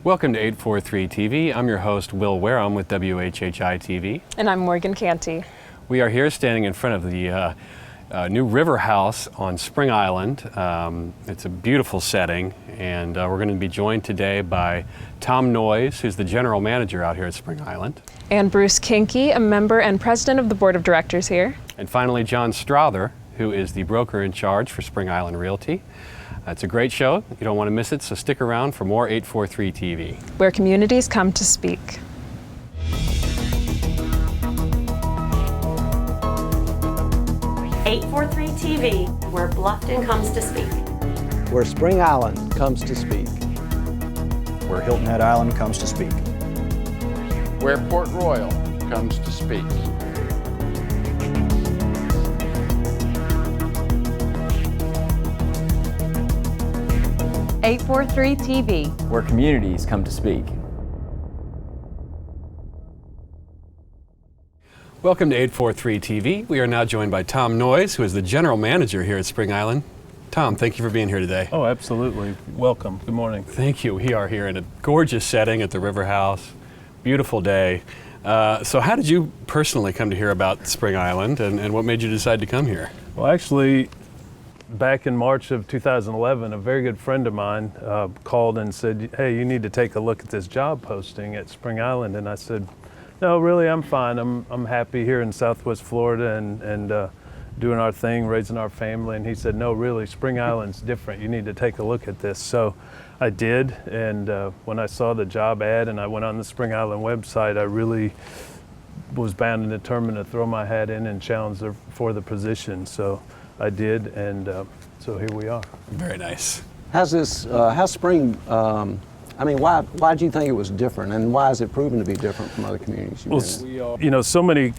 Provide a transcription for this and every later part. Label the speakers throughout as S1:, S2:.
S1: Welcome to 843 TV. I'm your host, Will Wareham with WHHI-TV.
S2: And I'm Morgan Canty.
S1: We are here standing in front of the new River House on Spring Island. It's a beautiful setting, and we're going to be joined today by Tom Noyes, who's the general manager out here at Spring Island.
S2: And Bruce Kinke, a member and president of the board of directors here.
S1: And finally, John Strother, who is the broker in charge for Spring Island Realty. It's a great show. You don't want to miss it, so stick around for more 843 TV.
S2: Where communities come to speak.
S3: .843 TV, where Bluffton comes to speak.
S4: Where Spring Island comes to speak.
S5: Where Hilton Head Island comes to speak.
S6: Where Port Royal comes to speak.
S7: .843 TV,
S8: where communities come to speak.
S1: Welcome to 843 TV. We are now joined by Tom Noyes, who is the general manager here at Spring Island. Tom, thank you for being here today.
S9: Oh, absolutely. Welcome. Good morning.
S1: Thank you. We are here in a gorgeous setting at the River House. Beautiful day. So how did you personally come to hear about Spring Island, and what made you decide to come here?
S9: Well, actually, back in March of 2011, a very good friend of mine called and said, hey, you need to take a look at this job posting at Spring Island. And I said, no, really, I'm fine. I'm happy here in Southwest Florida and doing our thing, raising our family. And he said, no, really, Spring Island's different. You need to take a look at this. So I did. And when I saw the job ad and I went on the Spring Island website, I really was bound and determined to throw my hat in and challenge for the position. So I did, and so here we are.
S1: Very nice.
S4: How's Spring, why did you think it was different, and why is it proven to be different from other communities you've been in?
S9: You know, so many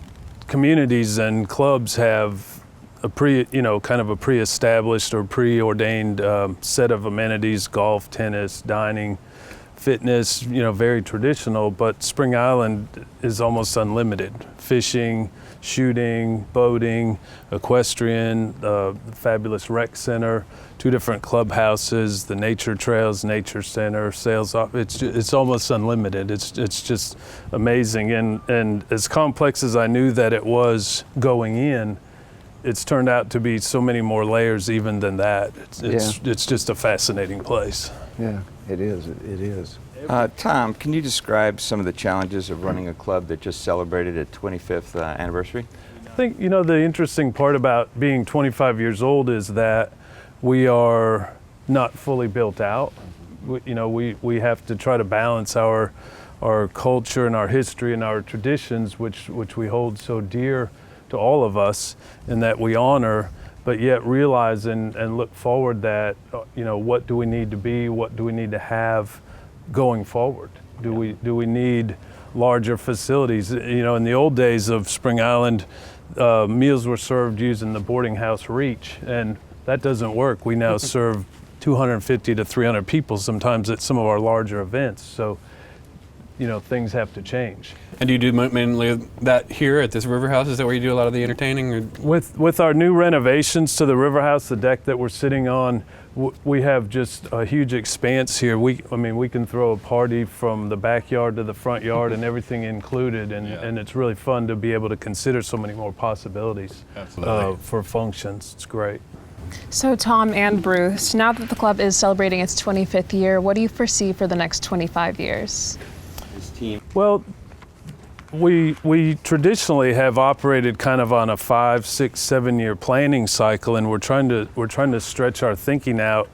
S9: communities and clubs have a pre-established or preordained set of amenities: golf, tennis, dining, fitness, very traditional, but Spring Island is almost unlimited. Fishing, shooting, boating, equestrian, fabulous rec center, 2 different clubhouses, the nature trails, nature center, sales office. It's almost unlimited. It's just amazing. And as complex as I knew that it was going in, it's turned out to be so many more layers even than that. It's just a fascinating place.
S4: Yeah, it is. It is.
S8: Tom, can you describe some of the challenges of running a club that just celebrated its 25th anniversary?
S9: I think, the interesting part about being 25 years old is that we are not fully built out. We have to try to balance our culture and our history and our traditions, which we hold so dear to all of us and that we honor, but yet realize and look forward that, what do we need to be, what do we need to have going forward? Do we need larger facilities? In the old days of Spring Island, meals were served using the boarding house reach, and that doesn't work. We now serve 250 to 300 people sometimes at some of our larger events. So, things have to change.
S1: And do you do mainly that here at this River House? Is that where you do a lot of the entertaining? Or?
S9: With our new renovations to the River House, the deck that we're sitting on, we have just a huge expanse here. We can throw a party from the backyard to the front yard and everything included, and it's really fun to be able to consider so many more possibilities for functions. It's great.
S2: So Tom and Bruce, now that the club is celebrating its 25th year, what do you foresee for the next 25 years?
S9: Well, we traditionally have operated kind of on a 5, 6, 7 year planning cycle, and we're trying to stretch our thinking out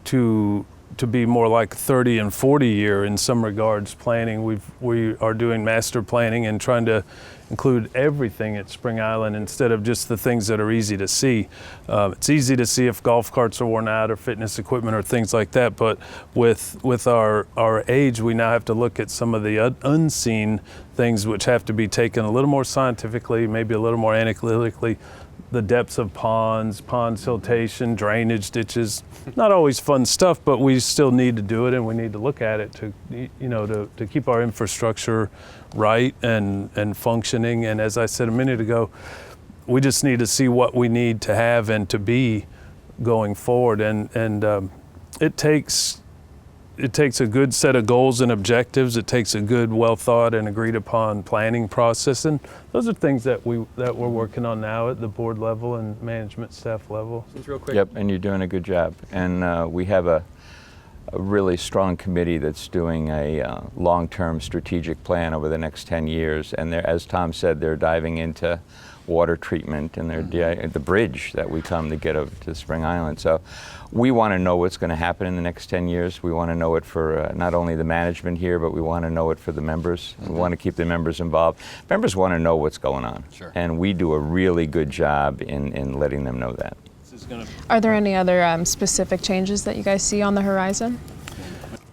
S9: to be more like 30 and 40 year in some regards planning. We are doing master planning and trying to include everything at Spring Island instead of just the things that are easy to see. It's easy to see if golf carts are worn out or fitness equipment or things like that, but with our age, we now have to look at some of the unseen things which have to be taken a little more scientifically, maybe a little more analytically. The depths of ponds, pond siltation, drainage ditches, not always fun stuff, but we still need to do it, and we need to look at it to keep our infrastructure right and functioning. And as I said a minute ago, we just need to see what we need to have and to be going forward. And it takes it takes a good set of goals and objectives. It takes a good, well thought and agreed upon planning process, and those are things that we're working on now at the board level and management staff level.
S1: Just real quick.
S8: Yep, and you're doing a good job. And we have a really strong committee that's doing a long-term strategic plan over the next 10 years. And as Tom said, they're diving into water treatment and the bridge that we come to get over to Spring Island. So we want to know what's going to happen in the next 10 years. We want to know it for not only the management here, but we want to know it for the members. We want to keep the members involved. Members want to know what's going on.
S1: Sure.
S8: And we do a really good job in letting them know that.
S2: Are there any other specific changes that you guys see on the horizon?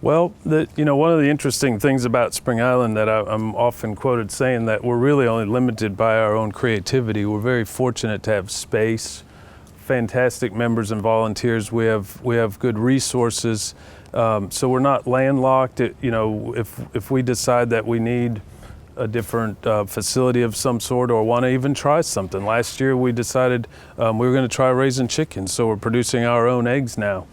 S9: Well, one of the interesting things about Spring Island that I'm often quoted saying that we're really only limited by our own creativity. We're very fortunate to have space, fantastic members and volunteers. We have good resources, so we're not landlocked. If we decide that we need a different facility of some sort or want to even try something. Last year we decided we were going to try raising chickens, so we're producing our own eggs now.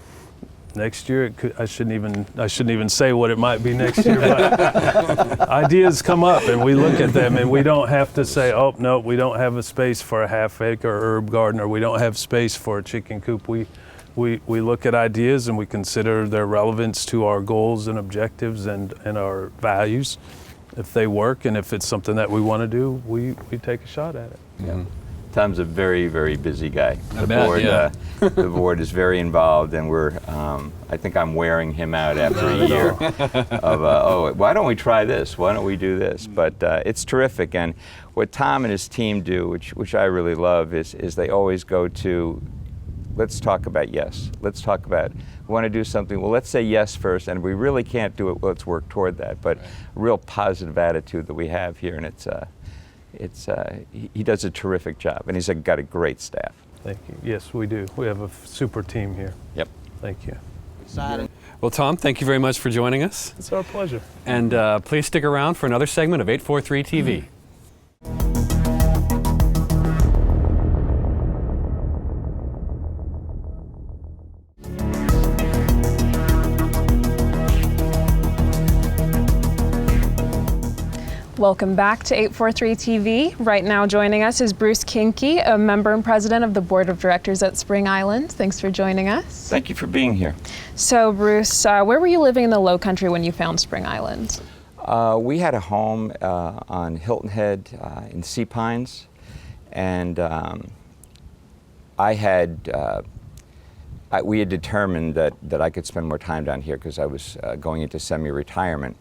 S9: Next year, I shouldn't even say what it might be next year, but ideas come up and we look at them and we don't have to say, oh, no, we don't have a space for a half-acre herb garden, or we don't have space for a chicken coop. We look at ideas and we consider their relevance to our goals and objectives and our values. If they work and if it's something that we want to do, we take a shot at it.
S8: Yeah. Tom's a very, very busy guy.
S1: The
S8: board is very involved, and I think I'm wearing him out after a year of, why don't we try this? Why don't we do this? But it's terrific. And what Tom and his team do, which I really love, is they always go to, let's talk about yes. Let's talk about, we want to do something, well, let's say yes first, and if we really can't do it, well, let's work toward that. But a real positive attitude that we have here, and he does a terrific job, and he's got a great staff.
S9: Thank you. Yes, we do. We have a super team here.
S8: Yep.
S9: Thank you.
S1: Well, Tom, thank you very much for joining us.
S9: It's our pleasure.
S1: And please stick around for another segment of 843 TV.
S2: Welcome back to 843 TV. Right now joining us is Bruce Kinke, a member and president of the board of directors at Spring Island. Thanks for joining us.
S8: Thank you for being here.
S2: So Bruce, where were you living in the Low Country when you found Spring Island?
S8: We had a home on Hilton Head in Sea Pines, and we had determined that I could spend more time down here because I was going into semi-retirement.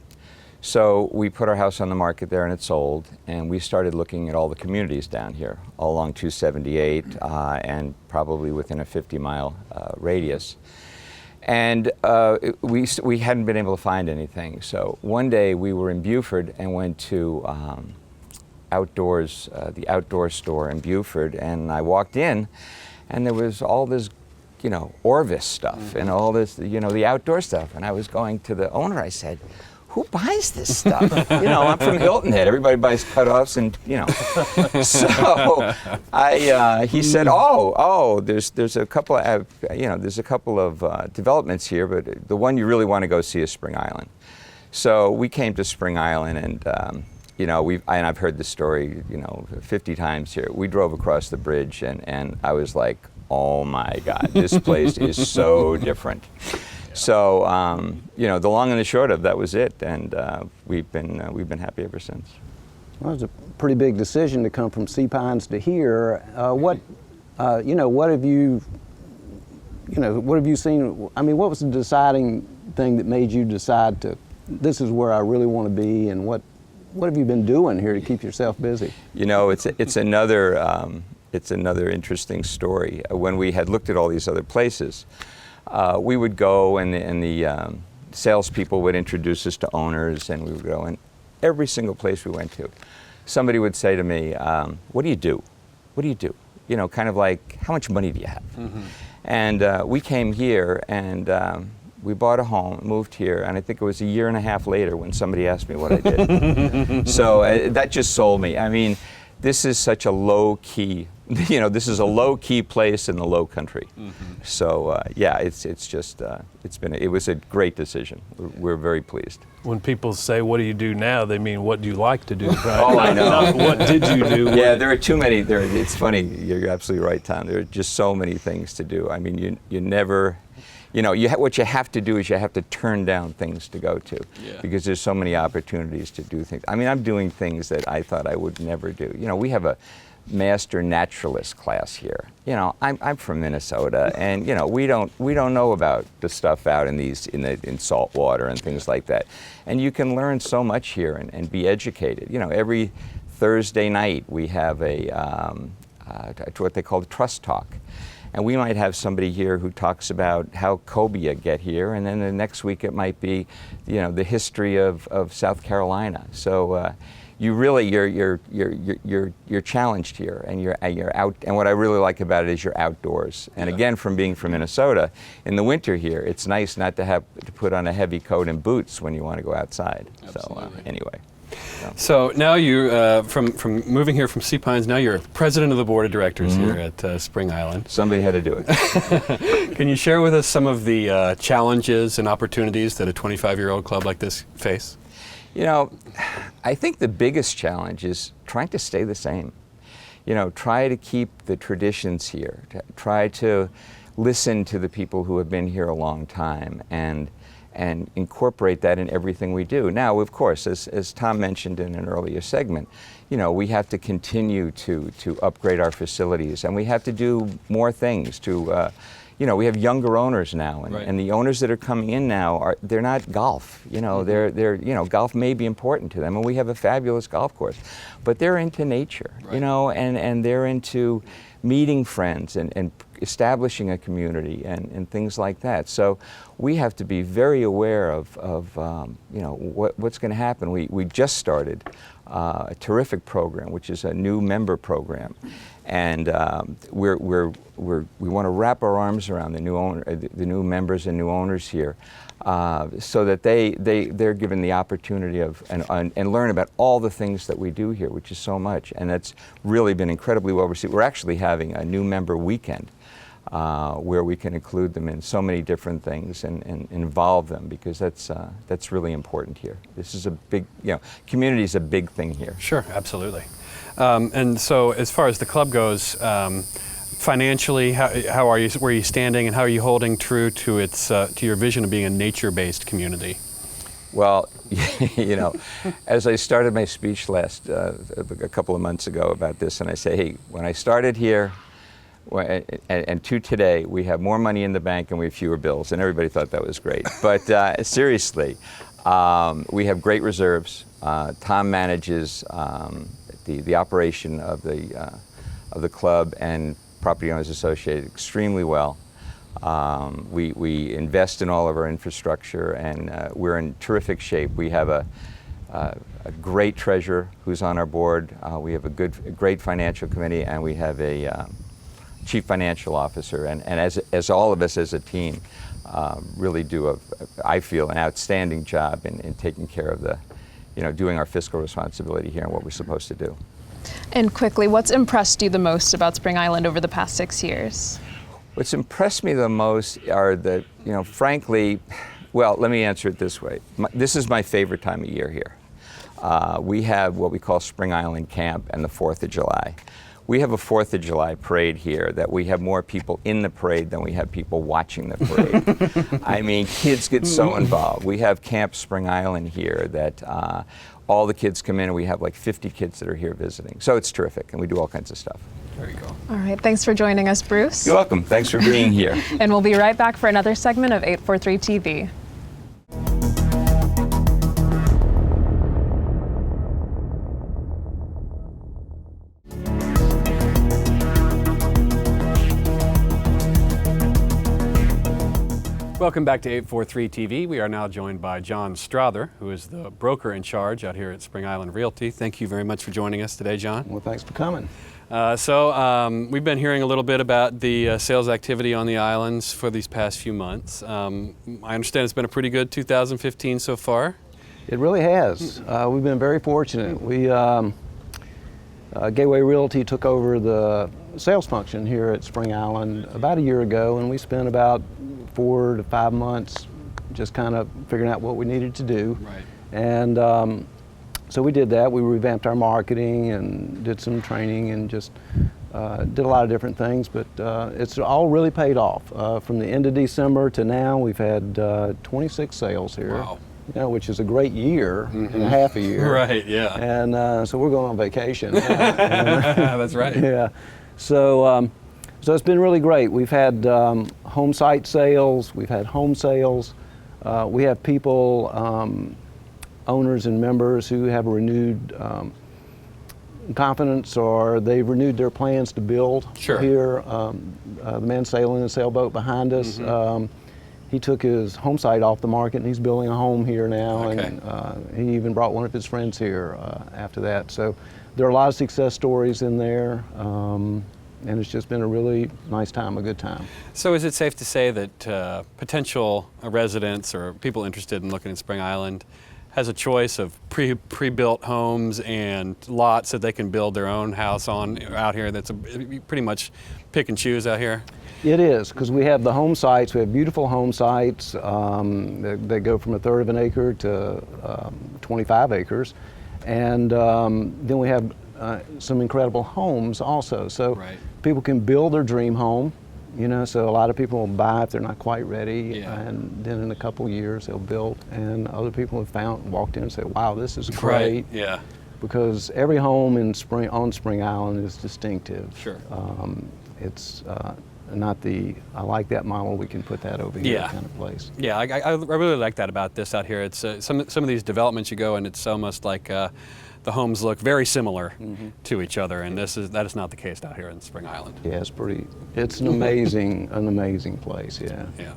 S8: So we put our house on the market there and it sold, and we started looking at all the communities down here, all along 278 and probably within a 50-mile radius. And we hadn't been able to find anything. So one day we were in Beaufort and went to the outdoor store in Beaufort, and I walked in and there was all this Orvis stuff and all this, the outdoor stuff. And I was going to the owner, I said, who buys this stuff? I'm from Hilton Head. Everybody buys cutoffs, and So he said, there's a couple of developments here, but the one you really want to go see is Spring Island. So we came to Spring Island, and I've heard this story 50 times here. We drove across the bridge, and I was like, oh my God, this place is so different. So, the long and the short of that was it, and we've been happy ever since.
S4: Well, it was a pretty big decision to come from Sea Pines to here. What have you seen? I mean, what was the deciding thing that made you decide this is where I really want to be, and what have you been doing here to keep yourself busy?
S8: It's another interesting story. When we had looked at all these other places, we would go and the salespeople would introduce us to owners, and we would go, and every single place we went to, somebody would say to me, what do you do? What do you do? Kind of like, how much money do you have? Mm-hmm. And we came here, and we bought a home, moved here, and I think it was a year and a half later when somebody asked me what I did. So that just sold me. I mean, this is such a low-key you know, this is a low-key place in the Low Country. So yeah, it was a great decision. We're very pleased.
S9: When people say, "What do you do now?" they mean, "What do you like to do?" Right?
S8: Oh, I know.
S9: Not, what did you do?
S8: Yeah, there are too many. It's funny. You're absolutely right, Tom. There are just so many things to do. I mean, you never, you know, what you have to do is you have to turn down things to go to, because there's so many opportunities to do things. I mean, I'm doing things that I thought I would never do. You know, we have a master naturalist class here. You know, I'm from Minnesota, and you know, we don't know about the stuff out in salt water and things like that. And you can learn so much here and be educated. You know, every Thursday night we have what they call the Trust Talk. And we might have somebody here who talks about how cobia get here, and then the next week it might be, you know, the history of South Carolina. So you really you're challenged here, and you're out. And what I really like about it is you're outdoors. And again, from being from Minnesota, in the winter here, it's nice not to have to put on a heavy coat and boots when you want to go outside.
S1: Absolutely.
S8: So anyway.
S1: So now you, from moving here from Sea Pines, now you're president of the board of directors here at Spring Island.
S8: Somebody had to do it.
S1: Can you share with us some of the challenges and opportunities that a 25-year-old club like this face?
S8: You know, I think the biggest challenge is trying to stay the same. You know, try to keep the traditions here. Try to listen to the people who have been here a long time and incorporate that in everything we do. Now, of course, as Tom mentioned in an earlier segment, you know, we have to continue to upgrade our facilities, and we have to do more things to, you know, we have younger owners now, and the owners that are coming in now they're not golf. You know, they're you know, golf may be important to them, and we have a fabulous golf course, but they're into nature, you know, and they're into meeting friends and establishing a community and things like that. So we have to be very aware of you know, what's going to happen. We just started a terrific program, which is a new member program, and we want to wrap our arms around the new members and new owners here, so that they're given the opportunity of and learn about all the things that we do here, which is so much, and that's really been incredibly well received. We're actually having a new member weekend where we can include them in so many different things and involve them, because that's really important here. This is a big, you know, community is a big thing here.
S1: Sure, absolutely. And so, as far as the club goes, financially, how are you? Where are you standing, and how are you holding true to its to your vision of being a nature-based community?
S8: Well, you know, as I started my speech last a couple of months ago about this, and I say, hey, when I started here, and to today, we have more money in the bank and we have fewer bills, and everybody thought that was great. But seriously, we have great reserves. Tom manages the operation of the club and Property Owners Associated extremely well. We invest in all of our infrastructure, and we're in terrific shape. We have a great treasurer who's on our board. We have a great financial committee, and we have a chief financial officer. And as all of us as a team really do, I feel, an outstanding job in taking care of doing our fiscal responsibility here and what we're supposed to do.
S2: And quickly, what's impressed you the most about Spring Island over the past 6 years?
S8: What's impressed me the most are frankly, well, let me answer it this way. This is my favorite time of year here. We have what we call Spring Island Camp and the 4th of July. We have a 4th of July parade here that we have more people in the parade than we have people watching the parade. I mean, kids get so involved. We have Camp Spring Island here that all the kids come in, and we have like 50 kids that are here visiting. So it's terrific, and we do all kinds of stuff.
S1: There you go.
S2: All right, thanks for joining us, Bruce.
S8: You're welcome. Thanks for being here.
S2: And we'll be right back for another segment of 843 TV.
S1: Welcome back to 843 TV. We are now joined by John Strother, who is the broker in charge out here at Spring Island Realty. Thank you very much for joining us today, John.
S4: Well, thanks for coming.
S1: We've been hearing a little bit about the sales activity on the islands for these past few months. I understand it's been a pretty good 2015 so far.
S4: It really has. We've been very fortunate. We Gateway Realty took over the sales function here at Spring Island about a year ago, and we spent about 4 to 5 months just kind of figuring out what we needed to do.
S1: Right.
S4: And so we did that. We revamped our marketing and did some training and just did a lot of different things, but it's all really paid off. From the end of December to now, we've had 26 sales here.
S1: Wow.
S4: You know, which is a great year and a half a year.
S1: Right, yeah.
S4: And so we're going on vacation.
S1: That's right.
S4: Yeah. So, so it's been really great. We've had home site sales, we've had home sales. We have people, owners and members who have a renewed confidence, or they've renewed their plans to build
S1: Sure.
S4: here. The man sailing a sailboat behind us, he took his home site off the market and he's building a home here now.
S1: Okay.
S4: And he even brought one of his friends here after that. So there are a lot of success stories in there, and it's just been a really nice time, a good time.
S1: So is it safe to say that potential residents or people interested in looking at Spring Island has a choice of pre-built homes and lots that they can build their own house on out here? That's pretty much pick and choose out here?
S4: It is, because we have the home sites. We have beautiful home sites. They go from 1/3 of an acre to 25 acres. And then we have some incredible homes also. So
S1: Right.
S4: people can build their dream home, you know, so a lot of people will buy if they're not quite ready,
S1: Yeah.
S4: and then in a couple years they'll build. And other people have walked in and said, wow, this is
S1: Right,
S4: great.
S1: yeah.
S4: Because every home on Spring Island is distinctive.
S1: Sure.
S4: It's not I like that model, we can put that over here
S1: Yeah.
S4: kind of place.
S1: Yeah, I really like that about this out here. It's some of these developments you go and it's almost like the homes look very similar to each other, and that is not the case out here in Spring Island.
S4: Yeah, it's an amazing place, yeah.
S1: Yeah.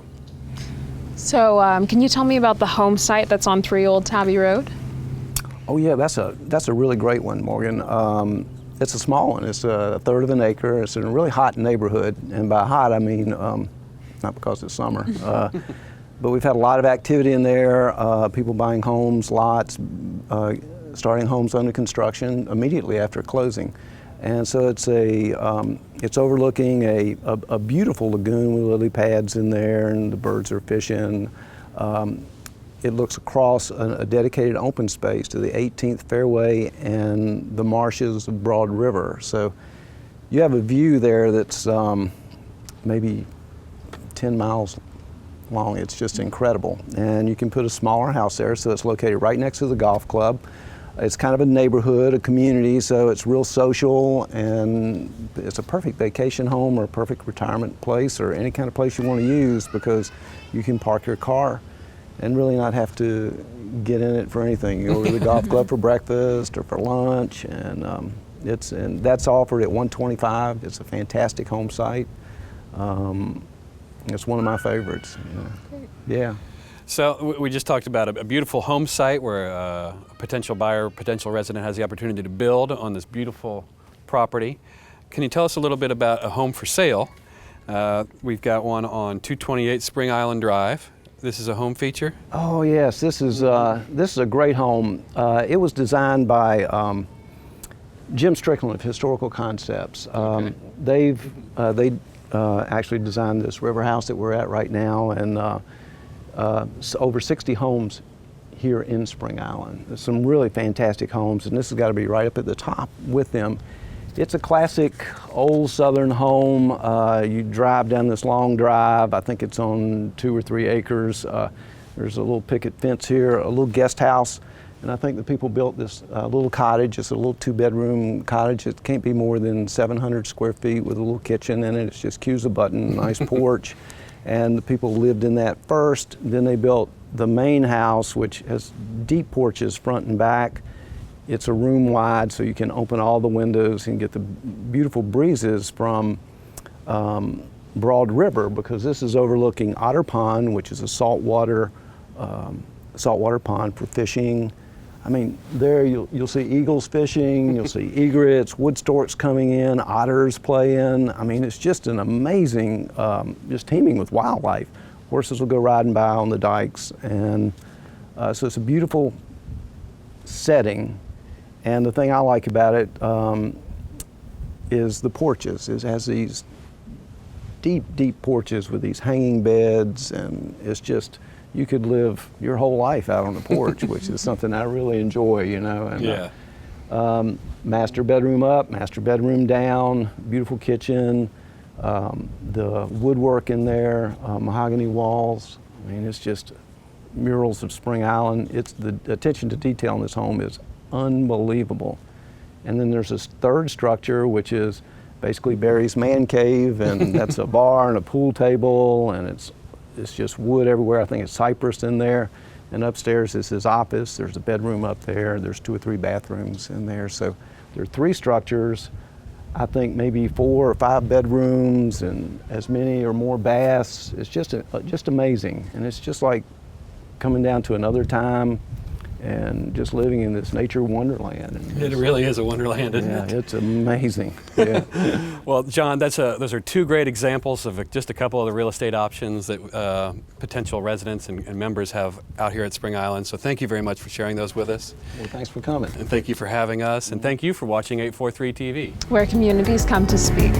S2: So can you tell me about the home site that's on 3 Old Tabby Road?
S4: Oh yeah, that's a really great one, Morgan. It's a small one. It's 1/3 of an acre. It's in a really hot neighborhood, and by hot I mean not because it's summer, but we've had a lot of activity in there. People buying homes, lots, starting homes under construction immediately after closing, and so it's overlooking a beautiful lagoon with lily pads in there, and the birds are fishing. It looks across a dedicated open space to the 18th fairway and the marshes of Broad River. So you have a view there that's maybe 10 miles long. It's just incredible. And you can put a smaller house there, so it's located right next to the golf club. It's kind of a neighborhood, a community, so it's real social, and it's a perfect vacation home or a perfect retirement place or any kind of place you want to use, because you can park your car and really not have to get in it for anything. You go to the golf club for breakfast or for lunch, and that's offered at $125. It's a fantastic home site. It's one of my favorites. Yeah.
S1: So we just talked about a beautiful home site where a potential buyer, potential resident has the opportunity to build on this beautiful property. Can you tell us a little bit about a home for sale? We've got one on 228 Spring Island Drive. This is a home feature?
S4: Oh yes, this is a great home. It was designed by Jim Strickland of Historical Concepts.
S1: Okay.
S4: They actually designed this river house that we're at right now, and over 60 homes here in Spring Island. There's some really fantastic homes, and this has got to be right up at the top with them. It's a classic old Southern home. You drive down this long drive. I think it's on 2 or 3 acres. There's a little picket fence here, a little guest house, and I think the people built this little cottage. It's a little 2-bedroom cottage. It can't be more than 700 square feet with a little kitchen in it. It's just cues a button, nice porch, and the people lived in that first. Then they built the main house, which has deep porches front and back. It's a room wide, so you can open all the windows and get the beautiful breezes from Broad River, because this is overlooking Otter Pond, which is a saltwater pond for fishing. I mean, there you'll see eagles fishing, you'll see egrets, wood storks coming in, otters playing. I mean, it's just an amazing, just teeming with wildlife. Horses will go riding by on the dikes, and so it's a beautiful setting. And the thing I like about it, is the porches. It has these deep, deep porches with these hanging beds, and it's just, you could live your whole life out on the porch, which is something I really enjoy, you know. And,
S1: Yeah.
S4: Master bedroom up, master bedroom down, beautiful kitchen, the woodwork in there, mahogany walls. I mean, it's just murals of Spring Island. It's the attention to detail in this home is unbelievable. And then there's this third structure, which is basically Barry's man cave, and that's a bar and a pool table, and it's just wood everywhere. I think it's cypress in there. And upstairs is his office. There's a bedroom up there. There's 2 or 3 bathrooms in there. So there are 3 structures. I think maybe 4 or 5 bedrooms and as many or more baths. It's just amazing. And it's just like coming down to another time and just living in this nature wonderland. And
S1: It really is a wonderland, isn't
S4: yeah,
S1: it?
S4: it's amazing. Yeah.
S1: Well, John, those are 2 great examples of just a couple of the real estate options that potential residents and members have out here at Spring Island. So thank you very much for sharing those with us.
S4: Well, thanks for coming.
S1: And thank you for having us. And thank you for watching 843 TV.
S2: Where communities come to speak.